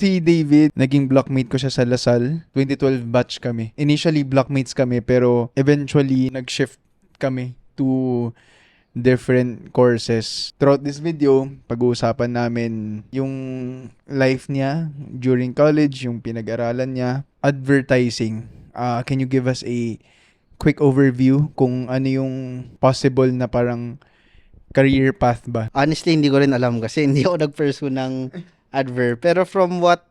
Si David, naging blockmate ko siya sa Lasal. 2012 batch kami. Initially, blockmates kami pero eventually, nag-shift kami to different courses. Throughout this video, pag-uusapan namin yung life niya during college, yung pinag-aralan niya, advertising. Can you give us a quick overview kung ano yung possible na parang career path ba? Honestly, hindi ko rin alam kasi hindi ako nag-pursue ng adver. Pero from what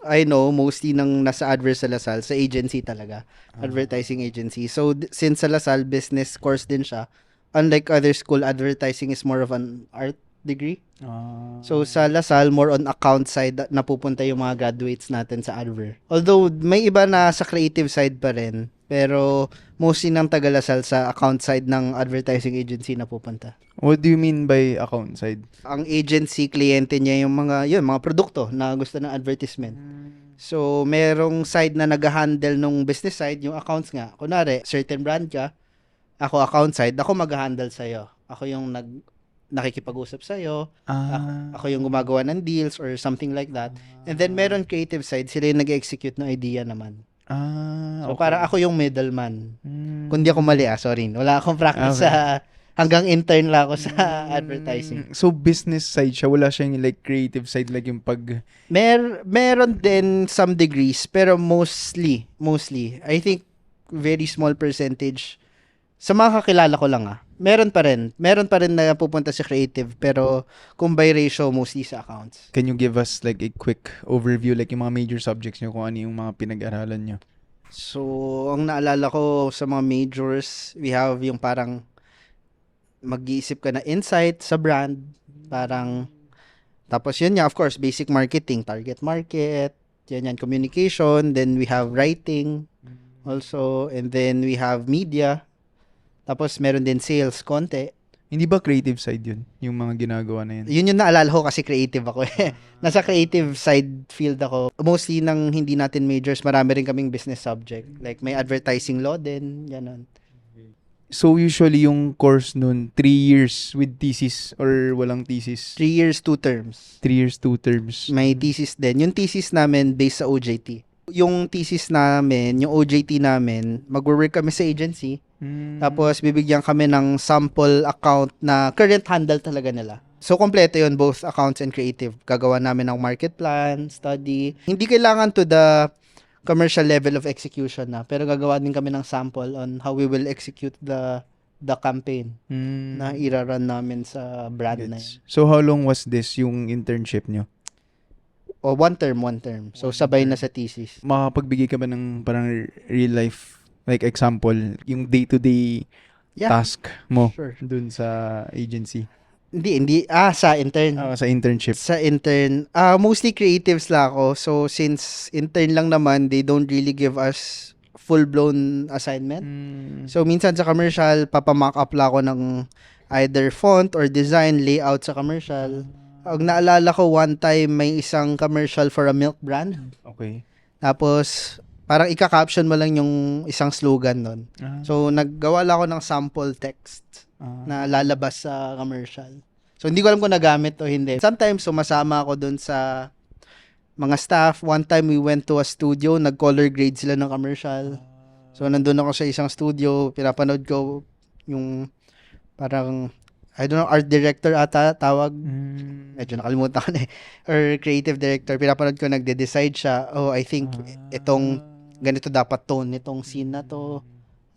I know, mostly nang nasa adver sa Lasal, sa agency talaga. Advertising agency. So, since sa Lasal, business course din siya. Unlike other school, advertising is more of an art degree. So, sa Lasal, more on account side napupunta yung mga graduates natin sa adver. Although, may iba na sa creative side pa rin. Pero, mostly ng taga Lasal sa account side ng advertising agency napupunta. What do you mean by account side? Ang agency, kliyente niya yung mga produkto na gusto ng advertisement. So, merong side na nag-handle nung business side, yung accounts nga. Kunwari, certain brand ka, ako account side, ako mag-handle sa'yo. Ako yung nakikipag-usap sa'yo. Ako yung gumagawa ng deals or something like that. And then, meron creative side, sila yung nag-execute ng idea naman. So, Okay. para ako yung middleman. Kundi ako mali, sorry. Wala akong practice sa hanggang intern lang ako sa advertising. So, business side siya. Wala siyang like creative side like yung pag... Meron din some degrees, pero mostly, I think very small percentage. Sa mga kakilala ko lang meron pa rin na pupunta sa creative, pero kung by ratio, mostly sa accounts. Can you give us like a quick overview like yung mga major subjects niyo kung ano yung mga pinag-aralan niyo? So, ang naalala ko sa mga majors, we have yung parang mag-iisip ka na insight sa brand, parang tapos yun nga, of course, basic marketing, target market, yan, communication, then we have writing also, and then we have media, tapos meron din sales, konti. Hindi ba creative side yun? Yung mga ginagawa na yun? Yun yung naalala ko kasi creative ako eh. Nasa creative side field ako. Mostly nang hindi natin majors, marami rin kaming business subject. Like may advertising law din, ganon. So, usually yung course nun, 3 years with thesis or walang thesis? 3 years, 2 terms. 3 years, 2 terms. May thesis din. Yung thesis namin based sa OJT. Yung thesis namin, yung OJT namin, mag-work kami sa agency. Tapos, bibigyan kami ng sample account na current handle talaga nila. So, kompleto yun, both accounts and creative. Gagawa namin ng market plan, study. Hindi kailangan to the commercial level of execution pero gagawa din kami ng sample on how we will execute the campaign na ira-run namin sa brand na yun. So, how long was this yung internship nyo? O, one term. So, sabay na sa thesis. Makapagbigay ka ba ng parang real life, like example, yung day-to-day task mo Sure. dun sa agency? Hindi. Sa intern. Sa internship. Sa intern, mostly creatives lang ako. So, since intern lang naman, they don't really give us full-blown assignment. So, minsan sa commercial, papamock up lang ako ng either font or design, layout sa commercial. Ang naalala ko, one time, may isang commercial for a milk brand. Okay. Tapos, parang ika-caption mo lang yung isang slogan nun. So, naggawa lang ako ng sample text na lalabas sa commercial. So, hindi ko alam kung nagamit o hindi. Sometimes, sumasama ako dun sa mga staff. One time, we went to a studio, nag-color grade sila ng commercial. So, nandun ako sa isang studio, pinapanood ko yung parang, I don't know, art director ata tawag. Medyo nakalimutan ko na or creative director. Pinapanood ko, nagde-decide siya. Oh, I think itong ganito dapat tone nitong scene na to.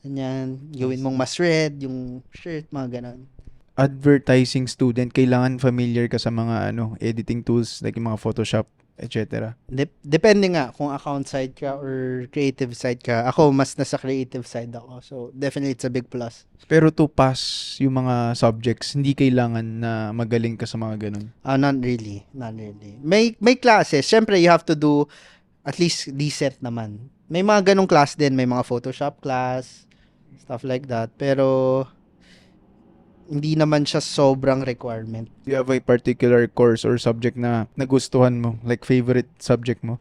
Ganyan. Gawin mong mas red, yung shirt, mga ganon. Advertising student, kailangan familiar ka sa mga editing tools like yung mga Photoshop, etc. Depende nga kung account side ka or creative side ka. Ako, mas nasa creative side ako. So, definitely it's a big plus. Pero to pass yung mga subjects, hindi kailangan na magaling ka sa mga ganun. Not really. May classes. Syempre, you have to do at least decent naman. May mga ganong class din. May mga Photoshop class, stuff like that. Pero, hindi naman siya sobrang requirement. Do you have a particular course or subject na nagustuhan mo? Like favorite subject mo?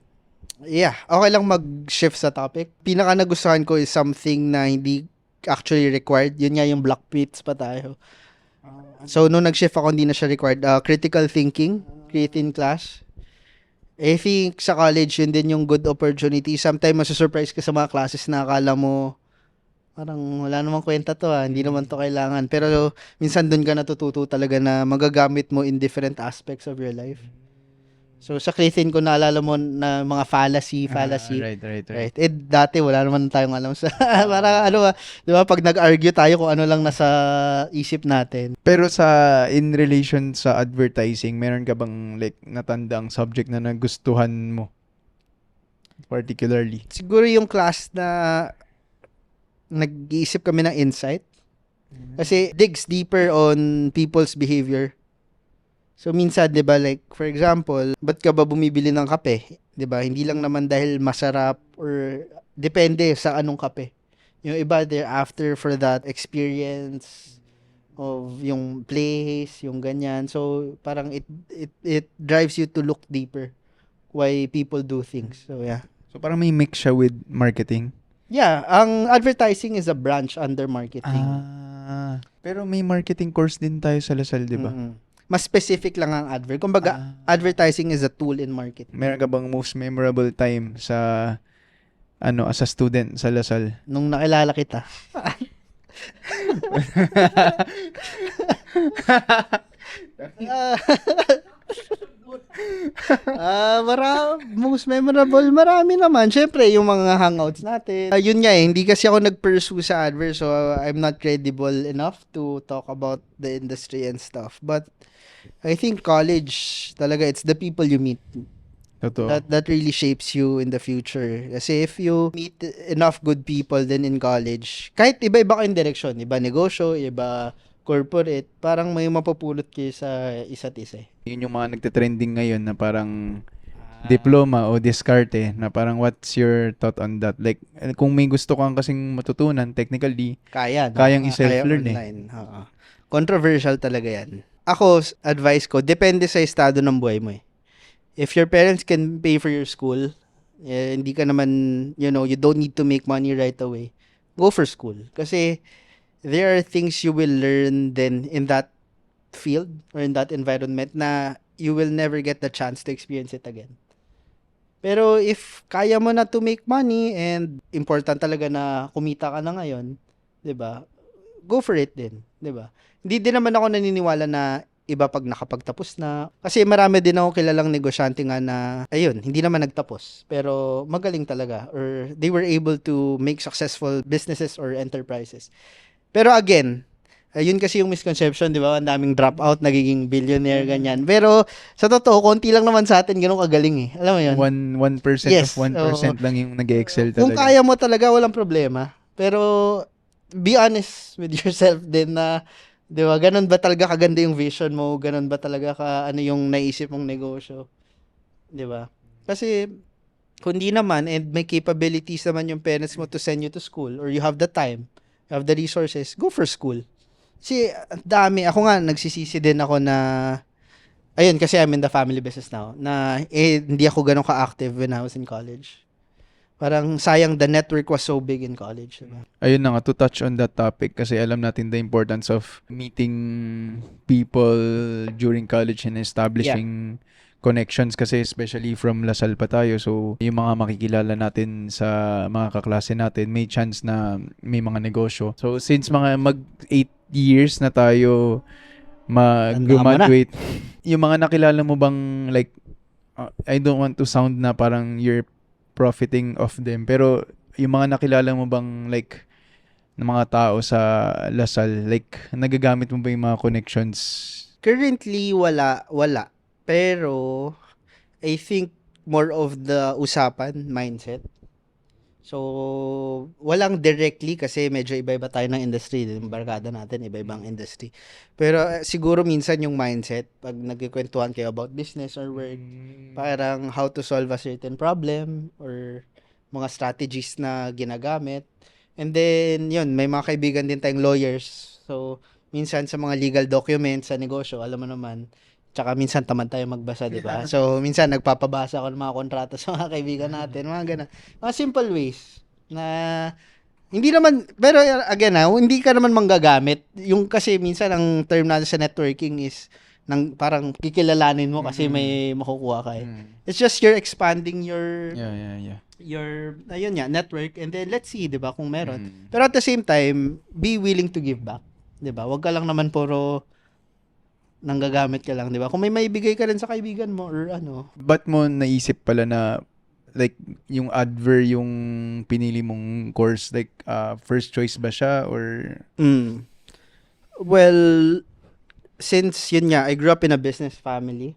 Yeah, okay lang mag-shift sa topic. Pinaka nagustuhan ko is something na hindi actually required. Yun nga yung block pits pa tayo. So, nung nag-shift ako, hindi na siya required. Critical thinking, creating class. I think sa college, yun din yung good opportunity. Sometimes masusurprise ka sa mga classes na akala mo, parang wala namang kwenta to hindi naman to kailangan. Pero minsan dun ka natututo talaga na magagamit mo in different aspects of your life. So sa Clayton ko naalala mo na mga fallacy. Right. Dati wala naman tayong alam sa para ano ba, 'di ba pag nag-argue tayo kung ano lang nasa isip natin. Pero in relation sa advertising, meron ka bang like natandang subject na nagustuhan mo? Particularly. Siguro yung class na nag-iisip kami ng insight. Kasi digs deeper on people's behavior. So minsan 'di ba like for example, ba't ka ba bumibili ng kape? 'Di ba? Hindi lang naman dahil masarap or depende sa anong kape. Yung iba they're after for that experience of yung place, yung ganyan. So parang it drives you to look deeper why people do things. So yeah. So parang may mix siya with marketing. Yeah, ang advertising is a branch under marketing. Pero may marketing course din tayo sa Lasal, 'di ba? Mas specific lang ang advert. Kumbaga, advertising is a tool in marketing. Meron ka bang most memorable time sa as a student sa Lasal? Nung nakilala kita. Most memorable, marami naman. Syempre, yung mga hangouts natin. Yun nga hindi kasi ako nag-pursue sa advert, so I'm not credible enough to talk about the industry and stuff. But I think college, talaga, it's the people you meet. Totoo. That really shapes you in the future. Kasi if you meet enough good people then in college, kahit iba-iba kayong direksyon, iba negosyo, iba corporate, parang may mapupulot kayo sa isa't isa. Yun yung mga nagte-trending ngayon na parang diploma o diskarte na parang what's your thought on that? Like, kung may gusto kang kasing matutunan, technically, kayang i-self-learn Controversial talaga yan. Ako, advice ko, depende sa estado ng buhay mo eh. If your parents can pay for your school, hindi ka naman, you don't need to make money right away, go for school. Kasi, there are things you will learn then in that field or in that environment na you will never get the chance to experience it again. Pero if kaya mo na to make money and important talaga na kumita ka na ngayon, 'di ba? Go for it din, 'di ba? Hindi din naman ako naniniwala na iba pag nakapagtapos na. Kasi marami din ako kilalang negosyante nga na, ayun, hindi naman nagtapos. Pero magaling talaga. Or they were able to make successful businesses or enterprises. Pero again, yun kasi yung misconception, di ba? Ang daming dropout, nagiging billionaire, ganyan. Pero sa totoo, konti lang naman sa atin ganun kagaling eh. Alam mo yun? 1% Yes, of 1% lang yung nag-excel talaga. Kung kaya mo talaga, walang problema. Pero be honest with yourself din na, di ba, ganun ba talaga kaganda yung vision mo? Ganun ba talaga ano yung naisip mong negosyo? Di ba? Kasi kung di naman, and may capabilities naman yung parents mo to send you to school, or you have the time, you have the resources, go for school. Kasi dami, ako nga nagsisisi din ako na, ayun, kasi I'm in the family business now, na hindi ako ganun ka-active when I was in college. Parang sayang the network was so big in college. Diba? Ayun na nga, to touch on that topic kasi alam natin the importance of meeting people during college and establishing connections kasi especially from Lasal pa tayo. So, yung mga makikilala natin sa mga kaklase natin, may chance na may mga negosyo. So, since mga 8 years na tayo mag-graduate, yung mga nakilala mo bang like, I don't want to sound na parang you're profiting of them, pero yung mga nakilala mo bang like ng mga tao sa Lasal, like nagagamit mo ba yung mga connections? Currently, wala. Pero, I think more of the usapan, mindset. So, walang directly kasi medyo iba-iba tayo ng industry. Yung barkada natin, iba-ibang industry. Pero siguro minsan yung mindset, pag nagkikwentuhan kayo about business or work, parang how to solve a certain problem or mga strategies na ginagamit. And then, yun, may mga kaibigan din tayong lawyers. So, minsan sa mga legal documents sa negosyo, alam mo naman, tsaka minsan tamad tayo magbasa, di ba? So, minsan nagpapabasa ako ng mga kontrata sa mga kaibigan natin, mga ganun. Mga simple ways na hindi naman, pero again hindi ka naman manggagamit. Yung kasi minsan ang term natin sa networking is parang kikilalanin mo kasi may makukuha ka eh. It's just you're expanding your ayun nga, network, and then let's see, 'di ba, kung meron. Pero at the same time, be willing to give back, 'di ba? Wag ka lang naman puro nanggagamit ka lang, 'di ba? Kung may maibigay ka rin sa kaibigan mo or ano. Ba't mo naisip pala na like yung Adver yung pinili mong course, like first choice ba siya or Well, since yun nga, I grew up in a business family.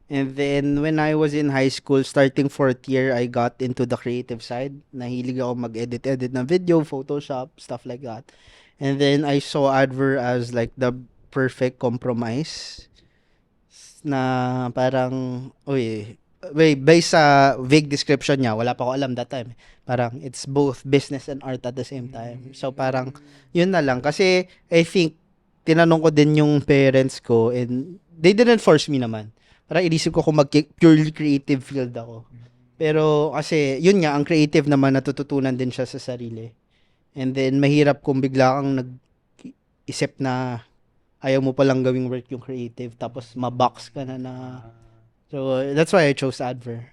And then, when I was in high school, starting 4th year, I got into the creative side. Nahilig ako mag-edit ng video, Photoshop, stuff like that. And then, I saw Adver as like the perfect compromise. Na parang, based sa vague description niya, wala pa ako alam that time. Parang, it's both business and art at the same time. So, parang, yun na lang. Kasi, I think, tinanong ko din yung parents ko and they didn't force me naman. Parang inisip ko kung purely creative field ako. Pero kasi, yun nga, ang creative naman natututunan din siya sa sarili. And then, mahirap kung bigla kang nag-isip na ayaw mo palang gawing work yung creative tapos mabox ka na. So, that's why I chose Adver.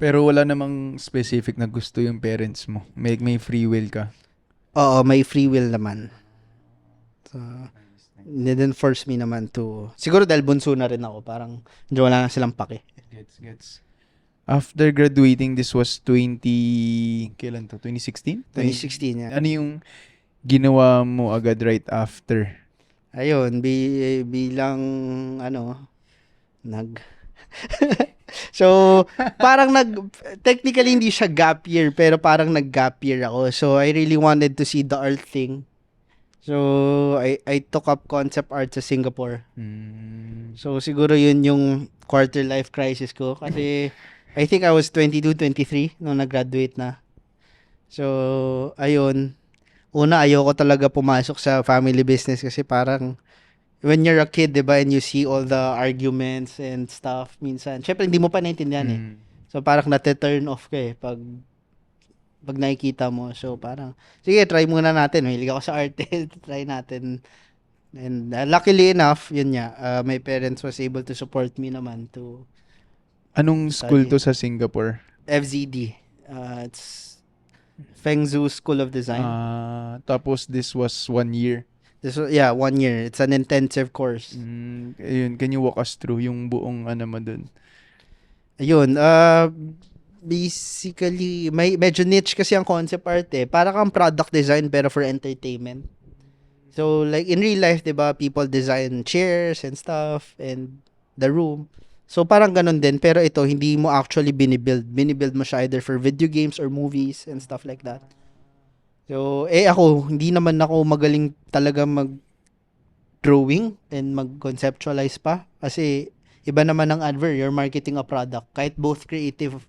Pero wala namang specific na gusto yung parents mo. May free will ka. Oo, may free will naman. So, didn't force me naman to. Siguro dahil bunso na rin ako, parang wala na silang pake. Gets. After graduating, this was kailan to? 2016? 2016, yeah. Ano yung ginawa mo agad right after? Ayun, bilang So, parang technically hindi siya gap year, pero parang nag-gap year ako. So, I really wanted to see the art thing. So, I took up concept art sa Singapore. So, siguro yun yung quarter life crisis ko. Kasi, I think I was 22, 23 nung nag-graduate na. So, ayun. Una, ayoko talaga pumasok sa family business kasi parang, when you're a kid, diba, and you see all the arguments and stuff, minsan, syempre, hindi mo pa naintindihan eh. So, parang nate-turn off ka eh, pag nakikita mo. So, parang, sige, try muna natin. Mahilig ako sa art. Try natin. And luckily enough, yun nga, my parents was able to support me naman to Anong school to sa Singapore? FZD. It's Feng Zhu School of Design. Tapos this was 1 year. 1 year. It's an intensive course. Ayun, can you walk us through yung buong mo dun? Ayun, basically, medyo niche kasi ang concept art eh. Para kang product design pero for entertainment. So, like in real life, diba, people design chairs and stuff and the room. So, parang ganun din. Pero ito, hindi mo actually binibuild. Binibuild mo siya either for video games or movies and stuff like that. So, ako, hindi naman ako magaling talaga mag-drawing and mag-conceptualize pa. Kasi, iba naman ang Adver, you're marketing a product. Kahit both creative,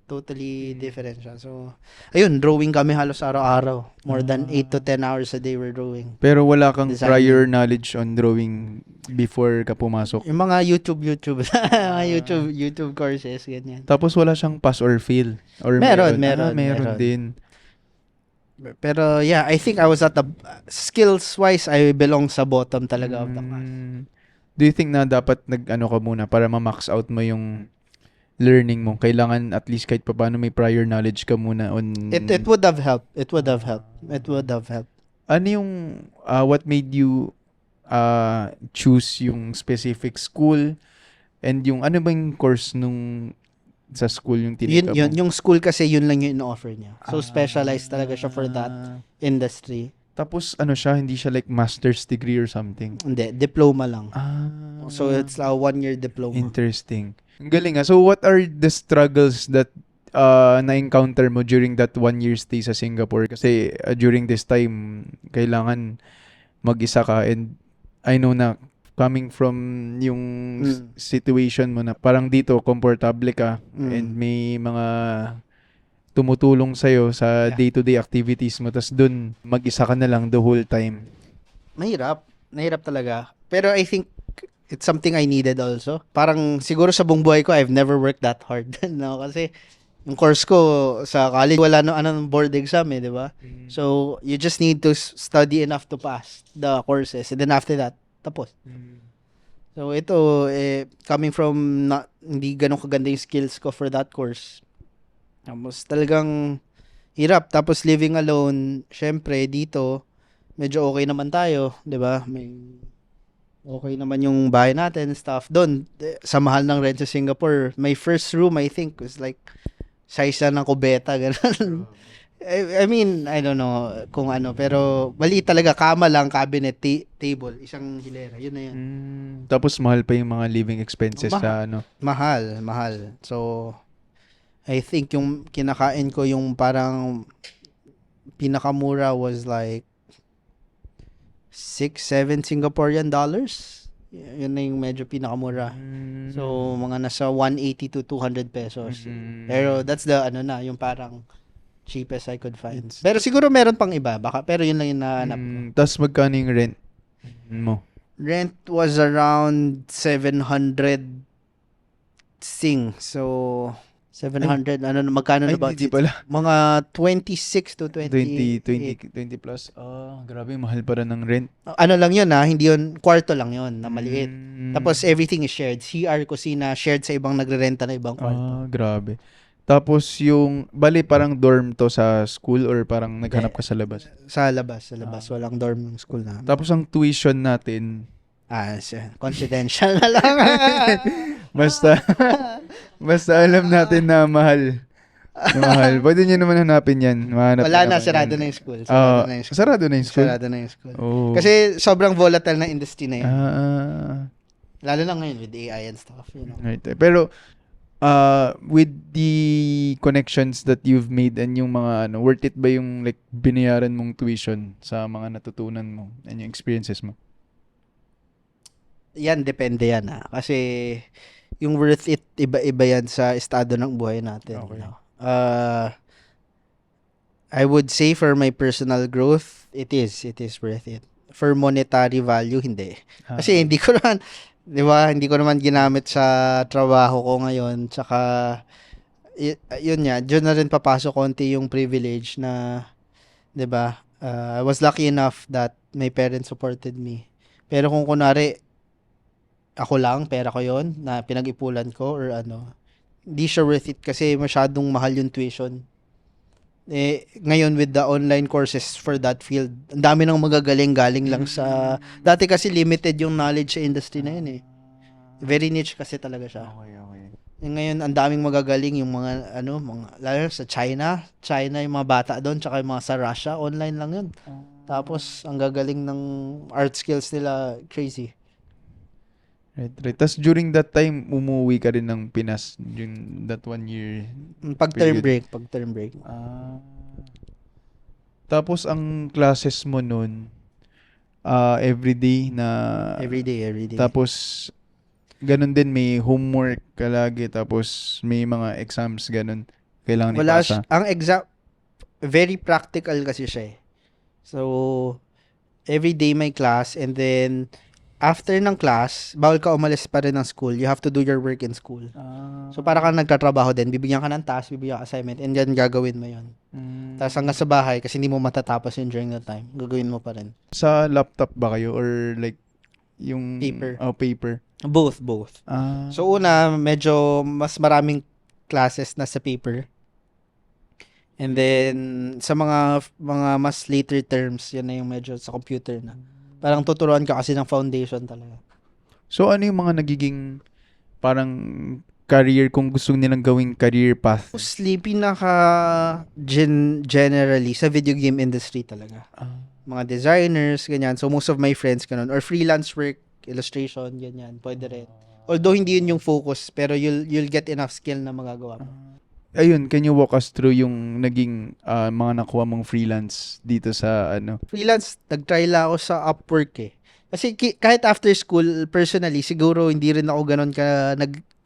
totally different siya. So, ayun, drawing kami halos araw-araw. More than 8 to 10 hours a day we're drawing. Pero wala kang Designing. prior knowledge on drawing before ka pumasok? Yung mga YouTube. mga YouTube courses, ganyan. Tapos wala siyang pass or fail? Or Meron. din. Pero yeah, I think I was at the skills-wise, I belong sa bottom talaga of the class. Do you think na dapat ka muna para ma-max out mo yung learning mo? Kailangan at least kahit paano may prior knowledge ka muna on... It would have helped. Ano yung, what made you choose yung specific school? And yung, ano ba yung course nung sa school yung tinika mo? Yung school kasi yun lang yung in-offer niya. So, specialized talaga siya for that industry. Tapos, hindi siya like master's degree or something? Hindi, diploma lang. So, it's a 1-year diploma. Interesting. Ang galing. So, what are the struggles that na-encounter mo during that 1-year stay sa Singapore? Kasi during this time, kailangan mag-isa ka, and I know na coming from yung situation mo na parang dito, komportable ka and may mga tumutulong sa'yo sa day-to-day activities mo, tas dun, mag-isa ka na lang the whole time. Mahirap talaga. Pero I think it's something I needed also. Parang siguro sa buong buhay ko, I've never worked that hard. No? Kasi yung course ko sa college, wala anong board exam di ba? So, you just need to study enough to pass the courses. And then after that, tapos. So ito, coming from hindi ganun kaganda yung skills ko for that course. Tapos talagang hirap. Tapos living alone, syempre dito, medyo okay naman tayo, 'di ba? May okay naman yung bahay natin, stuff. Doon, sa mahal ng rent sa Singapore, my first room, I think, was like, size na ng kubeta, gano'n. I mean, I don't know kung ano, pero mali talaga, kama lang, cabinet, table, isang hilera, yun na yun. Tapos mahal pa yung mga living expenses sa ano. Mahal. So, I think yung kinakain ko, yung parang pinakamura was like 6-7 Singaporean dollars. Yun na yung medyo pinakamura. So, mga nasa 180 to 200 pesos. Pero that's the, yung parang cheapest I could find. Pero siguro meron pang iba. Pero yun lang yung nahanap ko. Tapos magkano yung rent mo? Rent was around 700 Sing. So, 700, magkano na ba? Hindi pala. Mga 26 to 20 20 plus. Grabe, mahal pa rin ng rent. Ano lang yun hindi yun, kwarto lang yun, na maliit. Tapos everything is shared. CR, kusina, shared sa ibang nagrerenta na ibang kwarto. Grabe. Tapos yung, parang dorm to sa school or parang naghanap ka sa labas? Sa labas. Walang dorm ng school na. Tapos ang tuition natin, confidential na lang. basta alam natin na mahal. Pwede nyo naman hanapin yan. Wala na, sarado na yung school. Sarado na yung school? Oh. Kasi sobrang volatile na industry na yun. Lalo na ngayon with AI and stuff. Right. Pero, with the connections that you've made and yung mga worth it ba yung like binayaran mong tuition sa mga natutunan mo and yung experiences mo? Yan, depende yan Kasi yung worth it, iba-iba yan sa estado ng buhay natin. Okay. I would say for my personal growth, it is worth it. For monetary value, hindi. Kasi hindi ko naman, di ba, hindi ko naman ginamit sa trabaho ko ngayon. Tsaka, yun nga, dyan na rin papasok konti yung privilege na, di ba, I was lucky enough that my parents supported me. Pero kung kunwari, ako lang, pera ko yon na pinag-ipulan ko or hindi siya worth it kasi masyadong mahal yung tuition. Ngayon with the online courses for that field, ang dami nang magagaling galing lang sa, dati kasi limited yung knowledge sa industry na yun Very niche kasi talaga siya. Okay. Ngayon, ang daming magagaling yung mga, lalo sa China yung mga bata doon, tsaka yung mga sa Russia, online lang yun. Tapos, ang gagaling ng art skills nila, crazy. Right. Tapos during that time, umuwi ka rin ng Pinas during that 1 year. Pag term break. Tapos ang classes mo nun, everyday na... Everyday. Tapos, ganun din, may homework ka lagi, tapos may mga exams, ganun. Kailangan ipasa. Ang exam, very practical kasi siya So, everyday may class, and then, after ng class, bawal ka umalis pa rin ng school. You have to do your work in school. So, para kang nagtatrabaho din. Bibigyan ka ng task, bibigyan ka assignment, and then gagawin mo yun. Tapos hanggang sa bahay, kasi hindi mo matatapos yun during that time, gagawin mo pa rin. Sa laptop ba kayo? Or like, yung... Paper. Paper. Both. So, una, medyo mas maraming classes na sa paper. And then, sa mga mas later terms, yan na yung medyo sa computer na. Parang tuturuan ka kasi ng foundation talaga. So, ano yung mga nagiging parang career kung gusto nilang gawing career path? Mostly, generally, sa video game industry talaga. Mga designers, ganyan. So, most of my friends, ganun. Or freelance work, illustration, ganyan. Pwede rin. Although, hindi yun yung focus, pero you'll get enough skill na magagawa mo. Ayun, can you walk us through yung naging mga nakuha mong freelance dito sa Freelance, nag-try lang ako sa Upwork Kasi kahit after school, personally, siguro hindi rin ako ganun ka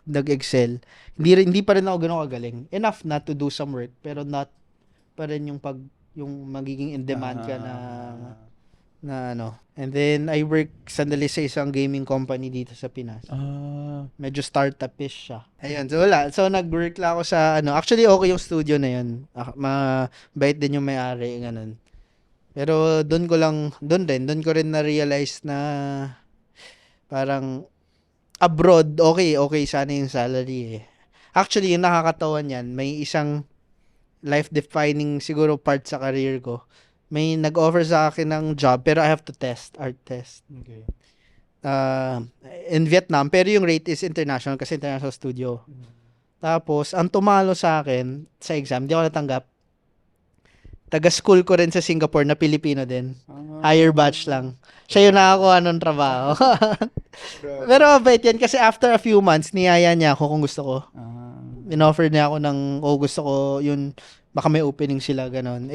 nag-excel. Hindi pa rin ako ganun kagaling. Enough na to do some work, pero not pa rin yung magiging in demand ka na And then, I work sandali sa isang gaming company dito sa Pinas. Medyo startup-ish siya. Ayun, so wala. So, nag-work lang ako sa, actually, okay yung studio na yun. Mabait din yung may-ari, ganun. Pero, doon ko rin na-realize na parang abroad, okay sana yung salary eh. Actually, yung nakakatawa niyan, may isang life-defining siguro part sa career ko. May nag-offer sa akin ng job, pero I have to test, art test. Okay. In Vietnam, pero yung rate is international kasi international studio. Tapos, ang tumalo sa akin sa exam, di ako natanggap. Taga-school ko rin sa Singapore na Pilipino din. Higher batch lang. Siya yung nakakuha ng trabaho. Pero mabait yan kasi after a few months, niyaya niya ako kung gusto ko. In-offer niya ako ng, gusto ko, yun, baka may opening sila, ganon.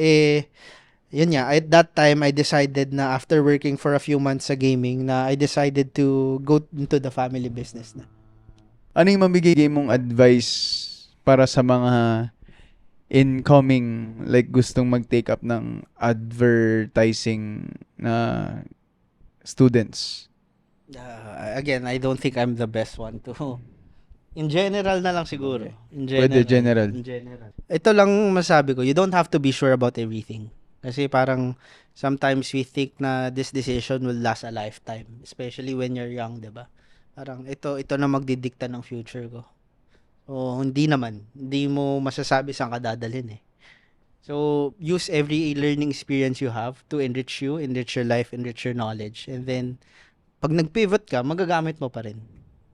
Yun nga, at that time, I decided na after working for a few months sa gaming, na I decided to go into the family business na. Ano yung mabigay mong advice para sa mga incoming, like gustong mag-take up ng advertising na students? Again, I don't think I'm the best one to. In general na lang siguro. Pwede general. In general. Ito lang masabi ko, you don't have to be sure about everything. Kasi parang sometimes we think na this decision will last a lifetime, especially when you're young, 'di ba? Parang ito na magdidikta ng future ko. O hindi naman. Hindi mo masasabi saan ka dadalhin eh. So, use every learning experience you have to enrich you, enrich your life, enrich your knowledge. And then, pag nag-pivot ka, magagamit mo pa rin.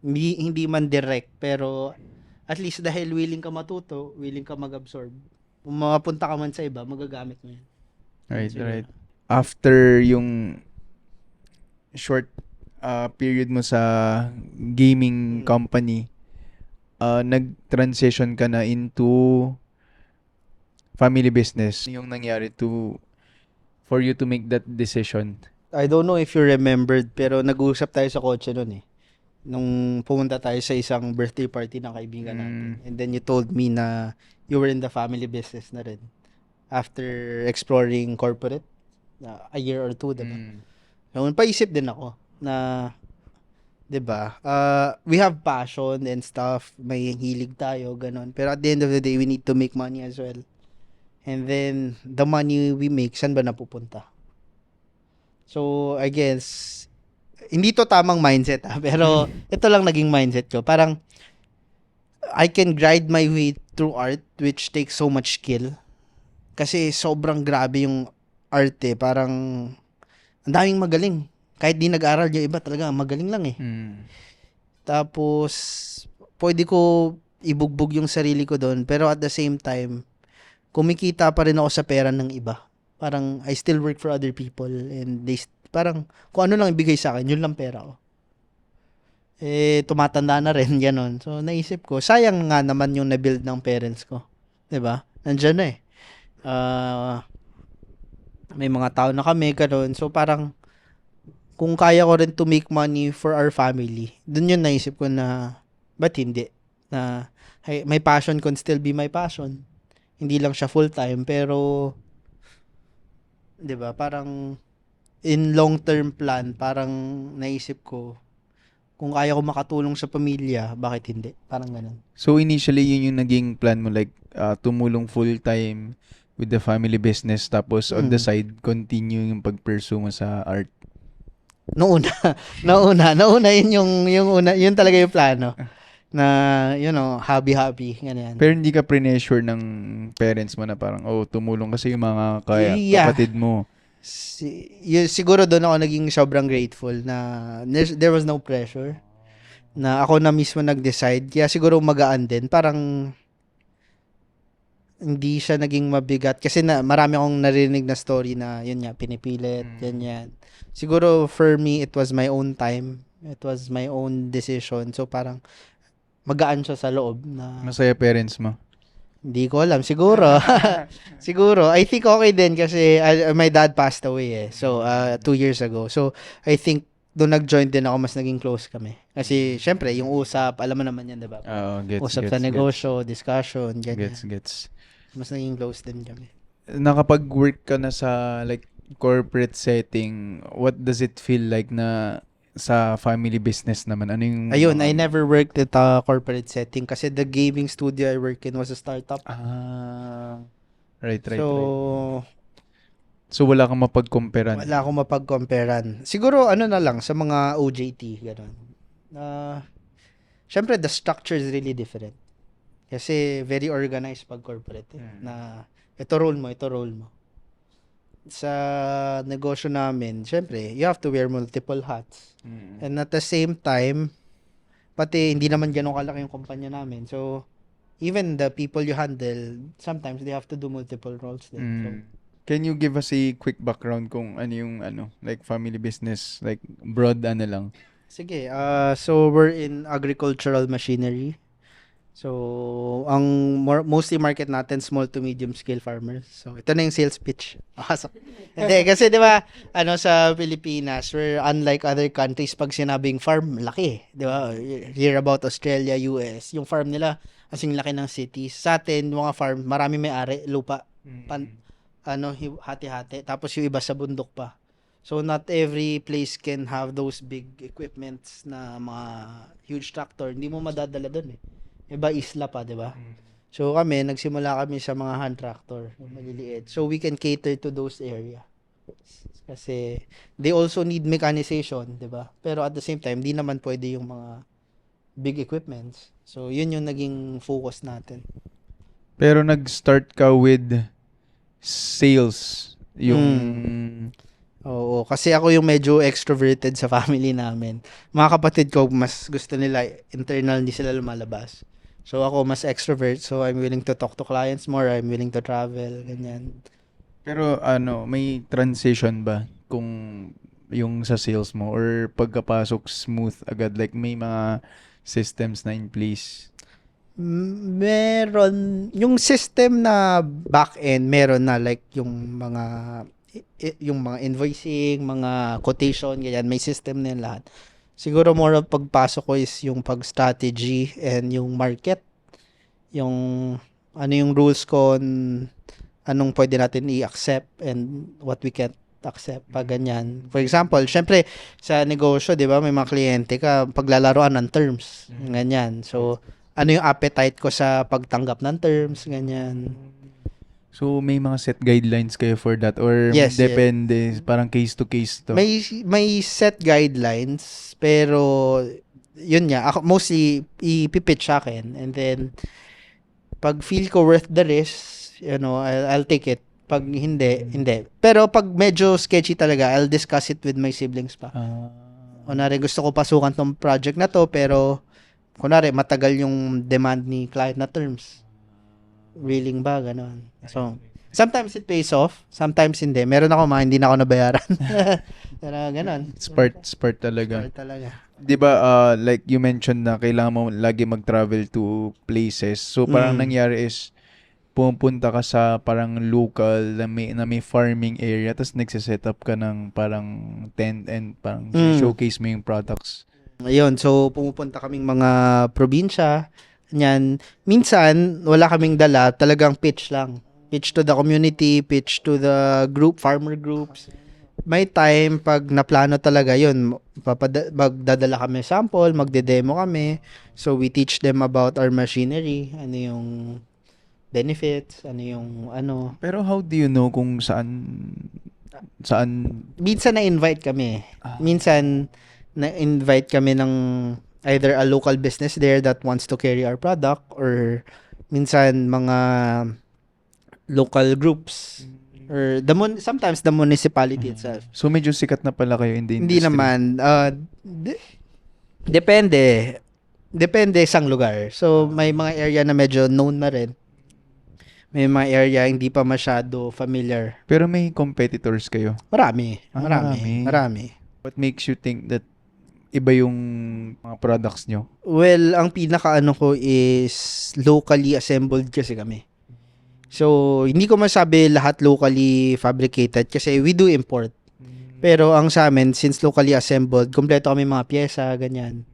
Hindi man direct, pero at least dahil willing ka matuto, willing ka mag-absorb. Kung mapunta ka man sa iba, magagamit mo yan. Right. After yung short period mo sa gaming company, nag-transition ka na into family business. Yung nangyari for you to make that decision? I don't know if you remembered, pero nag-uusap tayo sa kotse nun eh. Nung pumunta tayo sa isang birthday party ng kaibigan natin. And then you told me na you were in the family business na rin. After exploring corporate, a year or two, diba? So, paisip din ako na 'di ba? We have passion and stuff, may hilig tayo, ganun. Pero at the end of the day, we need to make money as well. And then the money we make, saan ba napupunta? So, I guess hindi to tamang mindset pero ito lang naging mindset ko. Parang I can grind my way through art which takes so much skill. Kasi sobrang grabe yung art eh. Parang ang daming magaling. Kahit di nag-aral yung iba, talaga magaling lang eh. Tapos, pwede ko ibugbog yung sarili ko doon. Pero at the same time, kumikita pa rin ako sa pera ng iba. Parang, I still work for other people. And parang, kung ano lang ibigay sa akin, yun lang pera ko. Tumatanda na rin, gano'n. So, naisip ko, sayang nga naman yung na-build ng parents ko. 'Di ba? Nandiyan na eh. May mga tao na kami, gano'n. So, parang, kung kaya ko rin to make money for our family, dun yun naisip ko na, ba't hindi? Na, hey, my passion can still be my passion. Hindi lang siya full-time, pero, di ba, parang, in long-term plan, parang naisip ko, kung kaya ko makatulong sa pamilya, bakit hindi? Parang ganun. So, initially, yun yung naging plan mo, like, tumulong full-time with the family business, tapos on the side, continue yung pag-pursue mo sa art. Nauna yun talaga yung plano na hobby ganyan. Pero hindi ka pressure ng parents mo na parang tumulong kasi yung mga kapatid mo. Siguro doon ako naging sobrang grateful na there was no pressure na ako na mismo nag-decide, kaya siguro magaan din, parang hindi siya naging mabigat kasi marami akong narinig na story na yun nga pinipilit ganyan. Siguro for me it was my own time, it was my own decision, so parang magaan siya sa loob na Masaya parents mo? Hindi ko alam, siguro. Siguro I think okay din kasi my dad passed away so 2 years ago, so I think doon nag-join din ako, mas naging close kami kasi syempre yung usap, alam mo naman yan, diba? Usap sa negosyo, discussion ganyan. Gets. Mas naging close din kami. Nakapag-work ka na sa like corporate setting, what does it feel like na sa family business naman? Ano yung... Ayun, I never worked at a corporate setting kasi the gaming studio I work in was a startup. Right. So, wala kang mapag-comparean? Wala akong mapag-comparean. Siguro, na lang, sa mga OJT, gano'n. syempre the structure is really different. Kasi very organized pag corporate na ito role mo, ito role mo. Sa negosyo namin, syempre, you have to wear multiple hats. And at the same time, pati hindi naman ganun kalaki yung kumpanya namin. So, even the people you handle, sometimes they have to do multiple roles din. So, can you give us a quick background kung ano yung like family business, like broad lang? sige, so we're in agricultural machinery. So, ang mostly market natin, small to medium scale farmers. So, ito na yung sales pitch. Hindi, kasi di ba, sa Pilipinas, we're unlike other countries, pag sinabing farm, laki. Di ba? Hear about Australia, US, yung farm nila, asing laki ng cities. Sa atin, mga farm, marami may-ari, lupa, hati-hati. Tapos yung iba sa bundok pa. So, not every place can have those big equipments na mga huge tractor. Hindi mo madadala dun Iba isla pa, di ba? So nagsimula kami sa mga hand tractor, maliliit. So we can cater to those area. Kasi they also need mechanization, di ba? Pero at the same time, di naman pwede yung mga big equipments. So yun yung naging focus natin. Pero nag-start ka with sales. Oo, kasi ako yung medyo extroverted sa family namin. Mga kapatid ko, mas gusto nila internal, hindi sila lumalabas. So ako mas extrovert, so I'm willing to talk to clients more, I'm willing to travel, ganyan. Pero may transition ba kung yung sa sales mo, or pagkapasok smooth agad, like may mga systems na in place? Meron yung system na back-end, meron na, like yung mga invoicing, mga quotation, ganyan, may system na yan lahat. Siguro more of pagpasok ko is yung pag-strategy and yung market. Yung yung rules ko, anong pwede natin i-accept and what we can't accept, pag ganyan. For example, syempre, sa negosyo, di ba, may mga kliyente ka, paglalaroan ng terms, ganyan. So, ano yung appetite ko sa pagtanggap ng terms, ganyan. So, may mga set guidelines kayo for that? Or Yes, depende, parang case to case to? May set guidelines, pero yun nga, ako mostly ipipitch sa akin. And then, pag feel ko worth the risk, I'll take it. Pag hindi. Pero pag medyo sketchy talaga, I'll discuss it with my siblings pa. Kunwari, gusto ko pasukan tong project na to, pero kunwari, matagal yung demand ni client na terms. Willing ba? Ganon. So, sometimes it pays off, sometimes hindi. Meron ako mga hindi na ako nabayaran. Pero ganon. Smart talaga. Smart talaga. Di ba, like you mentioned na kailangan mo lagi mag-travel to places. So, parang nangyari is, pumunta ka sa parang local na may farming area, tapos nagsiset up ka ng parang tent and parang showcase mo yung products. Ayun, so pumupunta kaming mga probinsya. Yan. Minsan, wala kaming dala, talagang pitch lang. Pitch to the community, pitch to the farmer groups. May time, pag naplano talaga yun, magdadala kami sample, magde-demo kami. So, we teach them about our machinery, ano yung benefits, ano yung Pero how do you know kung saan? Minsan na-invite kami. Minsan, na-invite kami ng either a local business there that wants to carry our product, or minsan mga local groups, or sometimes the municipality itself. So medyo sikat na pala kayo in the industry? Hindi naman. Depende isang lugar. So may mga area na medyo known na rin. May mga area hindi pa masyado familiar. Pero may competitors kayo? Marami. What makes you think that iba yung mga products nyo? Well, ang pinaka ko is locally assembled kasi kami. So, hindi ko masabi lahat locally fabricated kasi we do import. Pero ang sa amin, since locally assembled, kompleto kami mga pyesa, ganyan.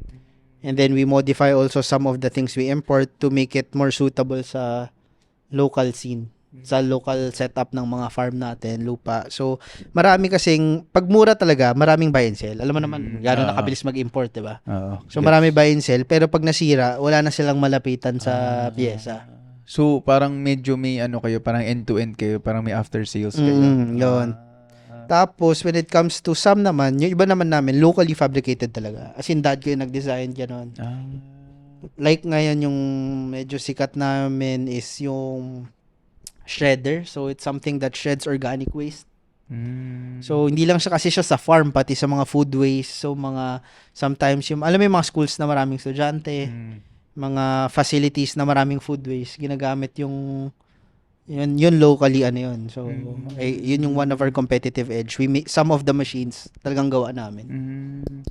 And then we modify also some of the things we import to make it more suitable sa local scene, sa local setup ng mga farm natin, lupa. So, marami kasing, pag mura talaga, maraming buy and sell. Alam mo naman, gano'n nakabilis mag-import, diba? So, marami buy and sell, pero pag nasira, wala na silang malapitan sa pyesa. So, parang medyo may kayo, parang end-to-end kayo, parang may after sales kayo. Yun. Tapos, when it comes to some naman, yung iba naman namin, locally fabricated talaga. As in, dad ko yung nag-design, gano'n. Like ngayon yung medyo sikat namin is yung shredder. So it's something that shreds organic waste. So hindi lang siya kasi siya sa farm, pati sa mga food waste. So sometimes yung alam mo yung mga schools na maraming estudyante, mga facilities na maraming food waste, ginagamit yun locally yun. So yun yung one of our competitive edge. We make some of the machines talagang gawa namin.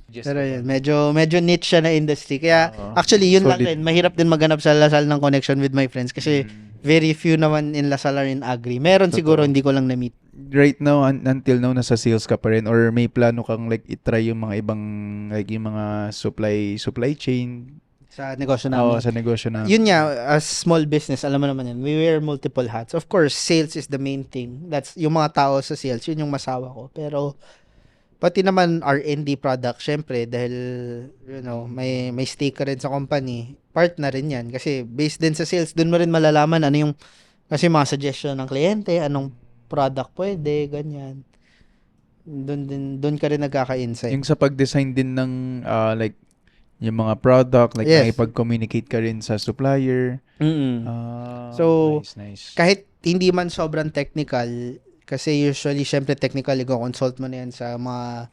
Pero yun, medyo niche siya na industry. Kaya actually yun lang Solid. rin, mahirap din maghanap sa Lasal ng connection with my friends kasi very few naman in Lasal are in agri. Meron siguro, hindi ko lang na-meet. Right now, until now, nasa sales ka pa rin? Or may plano kang like itry yung mga ibang, like yung mga supply chain? Sa negosyo Oo, namin. sa negosyo na. Yun nga, as small business, alam mo naman yan, we wear multiple hats. Of course, sales is the main thing. That's yung mga tao sa sales, yun yung masawa ko. Pero, pati naman R&D product, syempre, dahil, may stake ka rin sa company, part na rin yan. Kasi, based din sa sales, dun mo rin malalaman ano yung, kasi mga suggestion ng kliyente, anong product pwede, ganyan. Dun ka rin nagkaka-insight. Yung sa pag-design din ng like yung mga product, like Yes. nakipag-communicate ka rin sa supplier. So, nice. kahit hindi man sobrang technical, kasi usually, syempre technical, i-consult mo na yan sa mga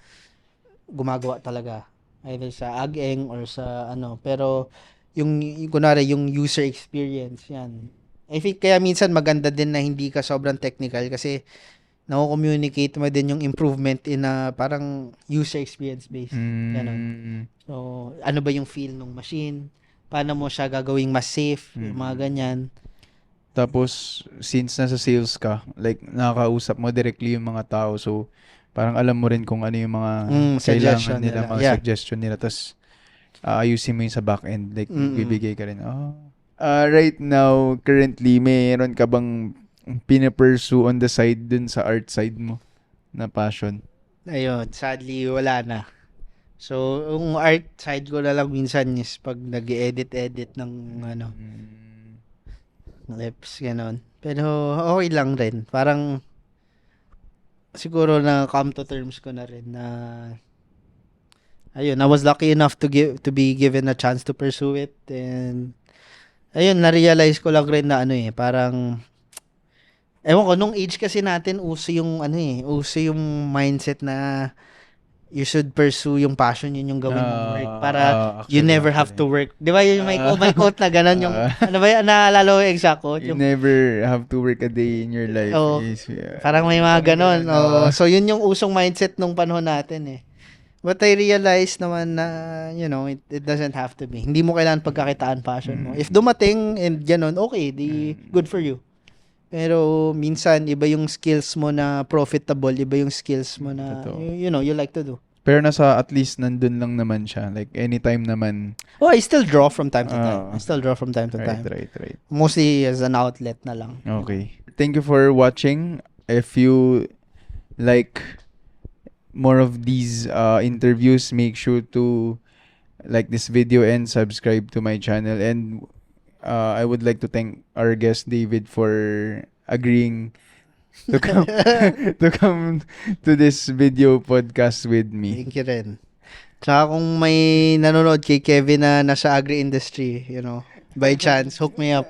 gumagawa talaga. Either sa ag-eng or sa pero yung kunwari, yung user experience, yan. I think kaya minsan maganda din na hindi ka sobrang technical kasi nako-communicate mo din yung improvement in a parang user experience based. Ganon. So, ano ba yung feel ng machine? Paano mo siya gagawing mas safe? Yung mga ganyan. Tapos, since nasa sales ka, like, nakakausap mo directly yung mga tao. So, parang alam mo rin kung ano yung mga suggestion kailangan nila, nila. mga Yeah. suggestion nila. Tapos, ayusin mo yung sa back-end. Like, bibigay ka rin. Right now, currently, mayroon ka bang pinapursue on the side dun sa art side mo na passion? Ayun, sadly, wala na. So, yung art side ko na lang minsan is pag nag-edit-edit ng lips, gano'n. Pero okay lang rin. Parang siguro na come to terms ko na rin na ayun, I was lucky enough to be given a chance to pursue it, and ayun, na-realize ko lang rin na parang ewan ko, nung age kasi natin, uso yung mindset na you should pursue yung passion, yun yung gawin mong work para you never have to work. Di ba yung may quote na gano'n yung, ano ba yun, naalala ko yung exact quote? You never have to work a day in your life. Oo. Parang may mga gano'n. So yun yung usong mindset nung panahon natin eh. But I realized naman na, it doesn't have to be. Hindi mo kailangan pagkakitaan passion mo. If dumating and gano'n, okay, good for you. Pero minsan, iba yung skills mo na profitable, iba yung skills mo na, you like to do. Pero at least nandun lang naman siya. Like, anytime naman. Oh, I still draw from time to time. Right. Mostly as an outlet na lang. Okay. Thank you for watching. If you like more of these interviews, make sure to like this video and subscribe to my channel. And I would like to thank our guest David for agreeing to come to this video podcast with me. Thank you rin. Tsaka kung may nanonood kay Kevin na nasa agri industry, by chance, hook me up.